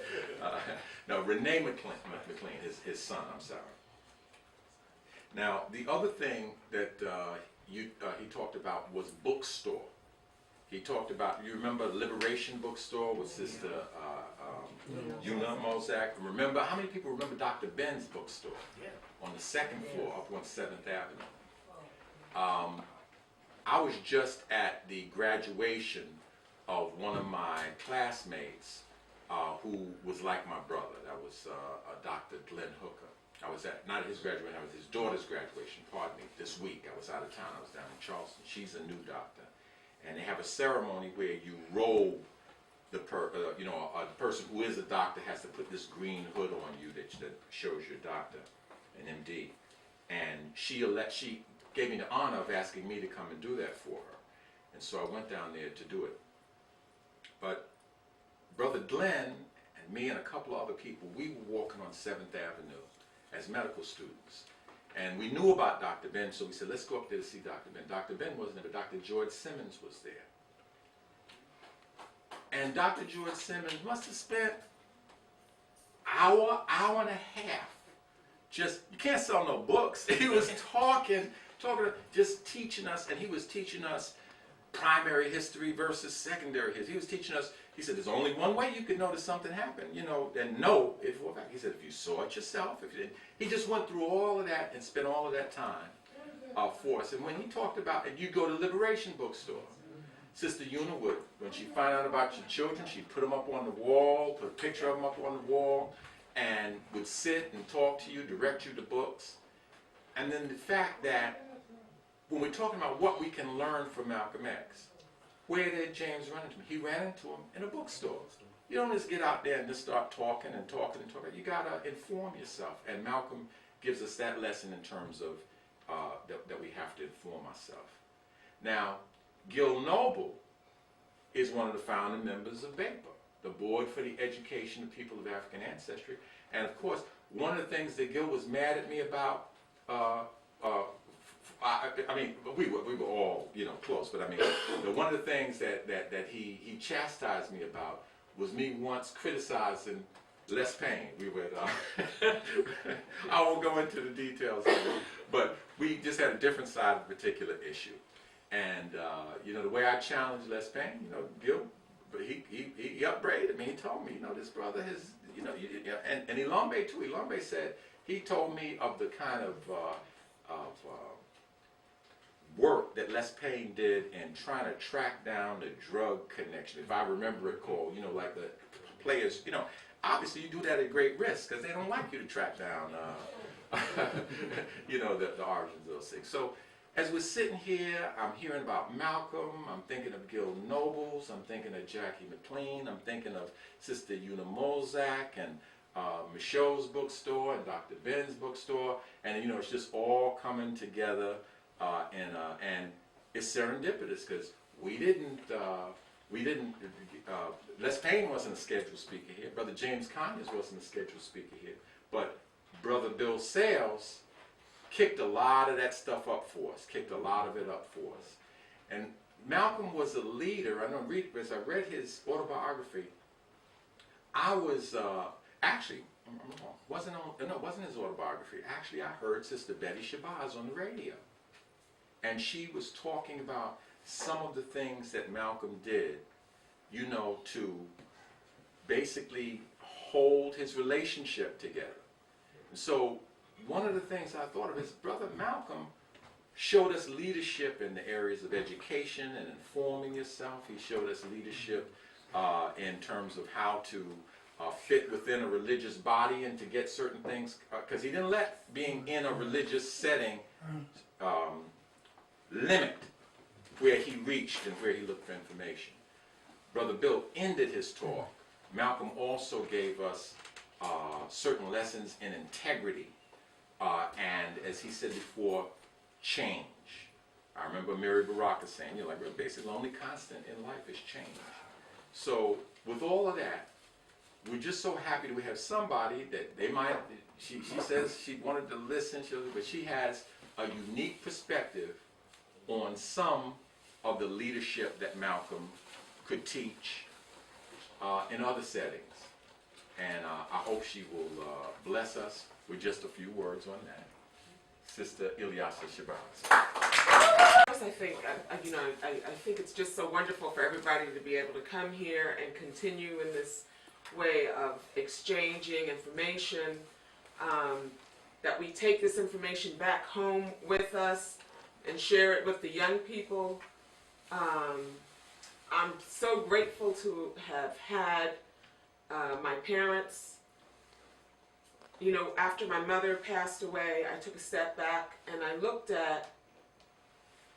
No, Renee McLean, his son, I'm sorry. Now, the other thing that he talked about was bookstore. He talked about, you remember Liberation Bookstore with Sister Una Mozak? Remember, how many people remember Dr. Ben's bookstore? Yeah. On the second floor up on 7th Avenue. I was just at the graduation of one of my classmates who was like my brother. That was Dr. Glenn Hooker. I was at, not his graduation, I was his daughter's graduation, pardon me, this week. I was out of town, I was down in Charleston. She's a new doctor. And they have a ceremony where you robe the person who is a doctor has to put this green hood on you that shows you're a doctor, an MD. And she gave me the honor of asking me to come and do that for her. And so I went down there to do it. But Brother Glenn and me and a couple of other people, we were walking on 7th Avenue as medical students. And we knew about Dr. Ben, so we said, let's go up there to see Dr. Ben. Dr. Ben wasn't there, but Dr. George Simmons was there. And Dr. George Simmons must have spent hour and a half. Just, you can't sell no books. He was talking, just teaching us, and he was teaching us primary history versus secondary history. He was teaching us, he said, there's only one way you can know that something happened, and know it for a fact. He said, if you saw it yourself, if you didn't. He just went through all of that and spent all of that time for us. And when he talked about, and you go to Liberation Bookstore, Sister Una would, when she found out about your children, she'd put them up on the wall, put a picture of them up on the wall, and would sit and talk to you, direct you to books. And then the fact that when we're talking about what we can learn from Malcolm X, where did James run into him? He ran into him in a bookstore. You don't just get out there and just start talking and talking and talking. You gotta inform yourself. And Malcolm gives us that lesson in terms of that we have to inform ourselves. Now, Gil Noble is one of the founding members of BAPA, the Board for the Education of People of African Ancestry. And of course, one of the things that Gil was mad at me about, I mean, we were all, close, but I mean, one of the things that he chastised me about was me once criticizing Les Payne. We were, I won't go into the details of it, but we just had a different side of a particular issue. And, the way I challenged Les Payne, Gil, but he upbraided me. He told me, this brother has, and Ilambe too. Ilambe said, he told me of the kind of work that Les Payne did in trying to track down the drug connection. If I remember it called, like the players, obviously you do that at great risk because they don't like you to track down, the origins of those things. So as we're sitting here, I'm hearing about Malcolm, I'm thinking of Gil Nobles, I'm thinking of Jackie McLean, I'm thinking of Sister Una Mozak and Michelle's bookstore and Dr. Ben's bookstore, and it's just all coming together, and it's serendipitous because we didn't. Les Payne wasn't a scheduled speaker here. Brother James Conyers wasn't a scheduled speaker here, but Brother Bill Sales kicked a lot of that stuff up for us. And Malcolm was a leader. I know as I read his autobiography, I was actually, I'm wrong, it wasn't his autobiography. Actually, I heard Sister Betty Shabazz on the radio. And she was talking about some of the things that Malcolm did, to basically hold his relationship together. And so one of the things I thought of is Brother Malcolm showed us leadership in the areas of education and informing yourself. He showed us leadership in terms of how to fit within a religious body and to get certain things, because he didn't let being in a religious setting limit where he reached and where he looked for information. Brother Bill ended his talk. Malcolm also gave us certain lessons in integrity and, as he said before, change. I remember Mary Baraka saying, you know, like, basically the only constant in life is change. So with all of that, we're just so happy that we have somebody that they might, she says she wanted to listen, but she has a unique perspective on some of the leadership that Malcolm could teach in other settings. And I hope she will bless us with just a few words on that. Sister Ilyasah Shabazz. First, I think, I think it's just so wonderful for everybody to be able to come here and continue in this way of exchanging information, that we take this information back home with us and share it with the young people. I'm so grateful to have had my parents. You know, after my mother passed away, I took a step back and I looked at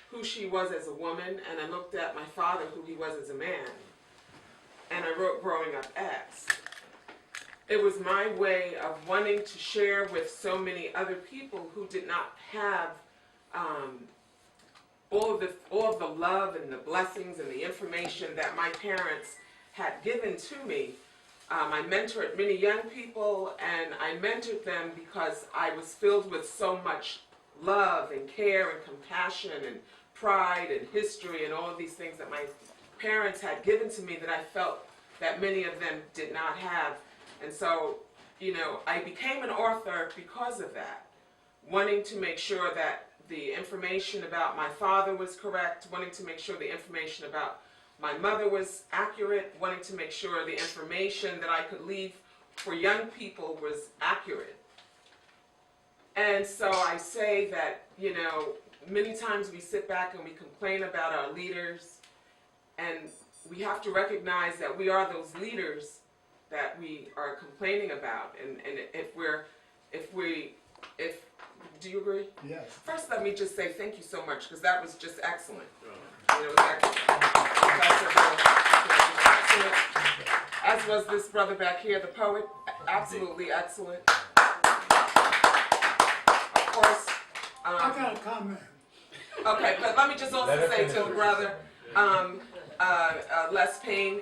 who she was as a woman, and I looked at my father, who he was as a man, and I wrote growing up as. It was my way of wanting to share with so many other people who did not have all of the love and the blessings and the information that my parents had given to me. I mentored many young people, and I mentored them because I was filled with so much love and care and compassion and pride and history and all of these things that my parents had given to me that I felt that many of them did not have. And so, you know, I became an author because of that, wanting to make sure that the information about my father was correct, wanting to make sure the information about my mother was accurate, wanting to make sure the information that I could leave for young people was accurate. And so I say that, you know, many times we sit back and we complain about our leaders, and we have to recognize that we are those leaders that we are complaining about. And do you agree? Yes. First, let me just say thank you so much, because that was just excellent. You know, it was excellent. As was this brother back here, the poet, absolutely excellent. Of course. I got a comment. Okay, but let me just also say to the brother, Les Payne,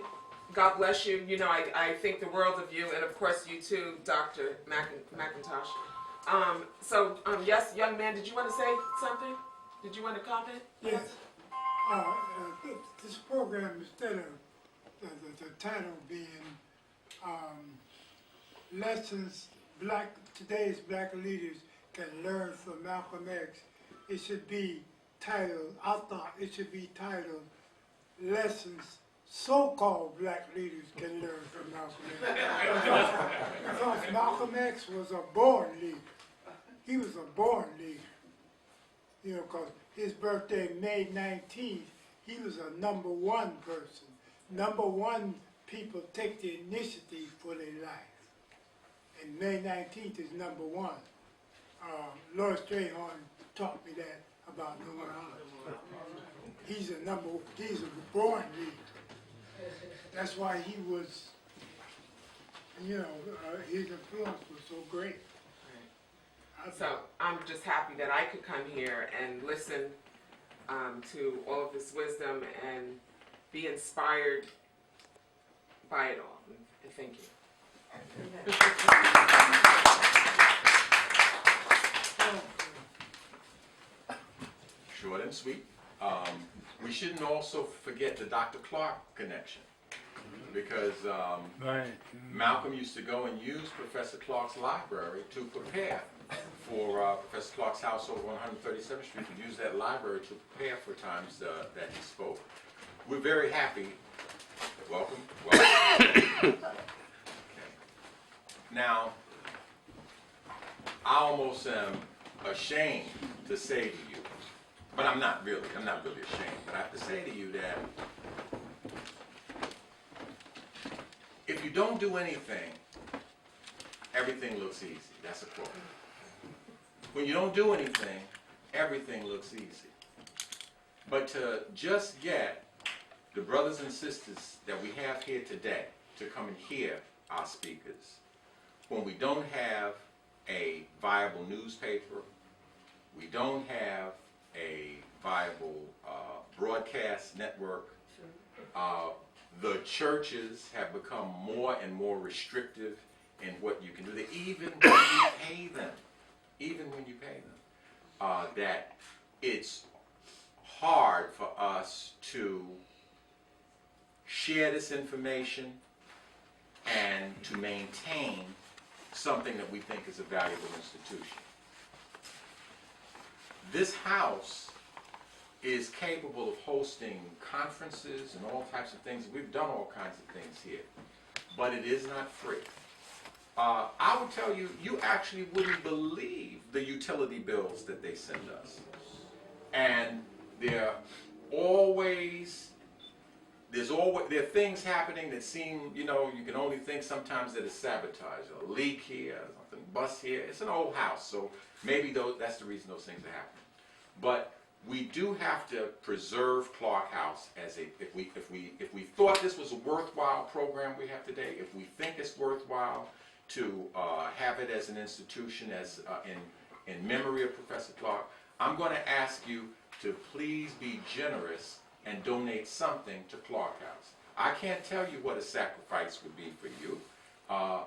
God bless you. You know, I think the world of you, and of course you too, Dr. McIntosh. Yes, young man, did you want to say something? Did you want to comment? Yes. This program, instead of the title being Lessons Today's Black Leaders Can Learn from Malcolm X, it should be titled, I thought it should be titled Lessons So-Called Black Leaders Can Learn from Malcolm X. Because Malcolm X was a born leader. He was a born leader. You know, because his birthday, May 19th, he was a #1 person. #1 people take the initiative for their life. And May 19th is #1. Lord Strayhorn taught me that about Noah Hollis. He's a born leader. That's why he was, you know, his influence was so great. So I'm just happy that I could come here and listen to all of this wisdom and be inspired by it all. And thank you. Short and sweet. We shouldn't also forget the Dr. Clarke connection, because Right. Malcolm used to go and use Professor Clarke's library to prepare for Professor Clarke's house over on 137th Street, to use that library to prepare for times that he spoke. We're very happy. Welcome. Okay. Now, I almost am ashamed to say to you, but I'm not really ashamed, but I have to say to you that if you don't do anything, everything looks easy. That's a quote. When you don't do anything, everything looks easy. But to just get the brothers and sisters that we have here today to come and hear our speakers, when we don't have a viable newspaper, we don't have a viable broadcast network, the churches have become more and more restrictive in what you can do. Even when you pay them, that it's hard for us to share this information and to maintain something that we think is a valuable institution. This house is capable of hosting conferences and all types of things. We've done all kinds of things here, but it is not free. I would tell you, you actually wouldn't believe the utility bills that they send us. And there are things happening that seem, you can only think sometimes that it's sabotage. A leak here, something bust here. It's an old house, so maybe that's the reason those things are happening. But we do have to preserve Clarke House as if we thought this was a worthwhile program we have today, if we think it's worthwhile to have it as an institution, as in memory of Professor Clarke, I'm going to ask you to please be generous and donate something to Clarke House. I can't tell you what a sacrifice would be for you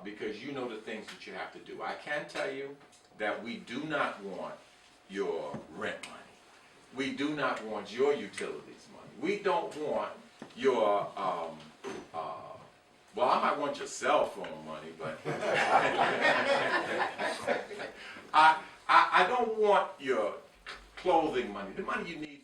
because you know the things that you have to do. I can tell you that we do not want your rent money. We do not want your utilities money. We don't want your, well, I might want your cell phone money, but I don't want your clothing money, the money you need